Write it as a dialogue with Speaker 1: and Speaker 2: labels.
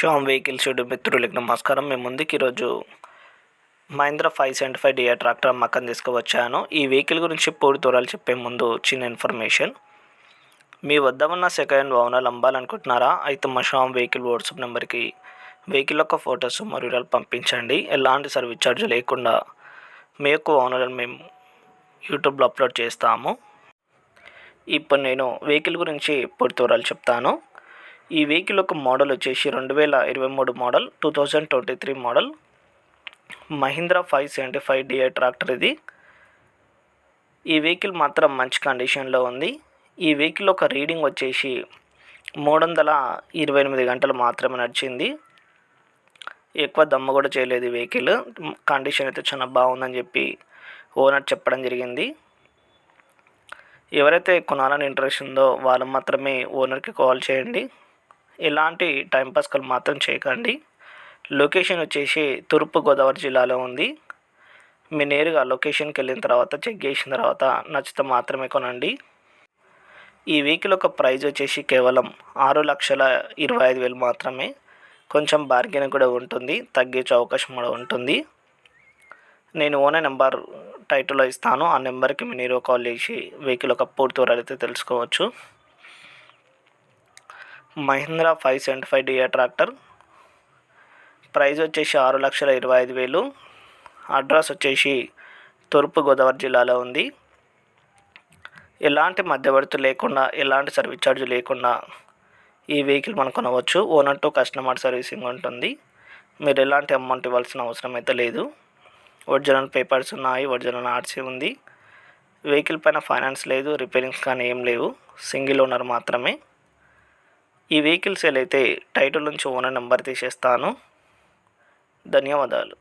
Speaker 1: Shyam vehicles YouTube మిత్రులకు నమస్కారం. మేము ముందుకు ఈరోజు మహీంద్రా 575 డిఐ ట్రాక్టర్ అమ్మకం తీసుకువచ్చాను. ఈ వెహికల్ గురించి పూర్తి వివరాలు చెప్పే ముందు చిన్న ఇన్ఫర్మేషన్. మీ వద్ద ఉన్న సెకండ్ వాహనాలు అమ్మాలనుకుంటున్నారా? అయితే మా శ్యామ్ వెహికల్ వాట్సాప్ నెంబర్కి వెహికల్ యొక్క ఫొటోస్ మరియు వివరాలు పంపించండి. ఎలాంటి సర్వీస్ ఛార్జ్ లేకుండా మీ యొక్క వాహనాలను మేము యూట్యూబ్లో అప్లోడ్ చేస్తాము. ఇప్పుడు నేను వెహికల్ గురించి పూర్తి వివరాలు చెప్తాను. ఈ వెహికల్ యొక్క మోడల్ వచ్చేసి 2023 model, 2023 model Mahindra 575 DI tractor ఇది. ఈ వెహికల్ మాత్రం మంచి కండిషన్లో ఉంది. ఈ వెహికల్ ఒక రీడింగ్ వచ్చేసి 328 గంటలు మాత్రమే నడిచింది. ఎక్కువ దమ్ము కూడా చేయలేదు. ఈ వెహికల్ కండిషన్ అయితే చాలా బాగుందని చెప్పి ఓనర్ చెప్పడం జరిగింది. ఎవరైతే కొనాలని ఇంట్రెస్ట్ ఉందో వాళ్ళు మాత్రమే ఓనర్కి కాల్ చేయండి. ఎలాంటి టైంపాస్ కాల్ మాత్రం చేయకండి. లొకేషన్ వచ్చేసి తూర్పుగోదావరి జిల్లాలో ఉంది. మీరు నేరుగా లొకేషన్కి వెళ్ళిన తర్వాత చెక్ చేసిన తర్వాత నచ్చితే మాత్రమే కొనండి. ఈ వెహికల్ యొక్క ప్రైస్ వచ్చేసి కేవలం 6,25,000 మాత్రమే. కొంచెం బార్గెన్ కూడా ఉంటుంది, తగ్గించే అవకాశం కూడా ఉంటుంది. నేను ఓనర్ నెంబర్ టైటిల్లో ఇస్తాను. ఆ నెంబర్కి మీరు నేరుగా కాల్ చేసి వెహికల్ యొక్క పూర్తి వివరాలు అయితే తెలుసుకోవచ్చు. మహీంద్రా 575 డిఐ ట్రాక్టర్ ప్రైస్ వచ్చేసి 6,25,000. అడ్రస్ వచ్చేసి తూర్పుగోదావరి జిల్లాలో ఉంది. ఎలాంటి మధ్యవర్తి లేకుండా, ఎలాంటి సర్వీస్ ఛార్జ్ లేకుండా ఈ వెహికల్ మనం కొనవచ్చు. ఓనర్ టు కస్టమర్ సర్వీసింగ్ ఉంటుంది. మీరు ఎలాంటి అమౌంట్ ఇవ్వాల్సిన అవసరం అయితే లేదు. ఒరిజినల్ పేపర్స్ ఉన్నాయి, ఒరిజినల్ ఆర్సీ ఉంది. వెహికల్ పైన ఫైనాన్స్ లేదు, రిపేరింగ్స్ కానీ ఏం లేవు. సింగిల్ ఓనర్ మాత్రమే. ఈ వెహికల్ సేల్ అయితే టైటిల్ నుంచి ఓనర్ నెంబర్ తీసేస్తాను. ధన్యవాదాలు.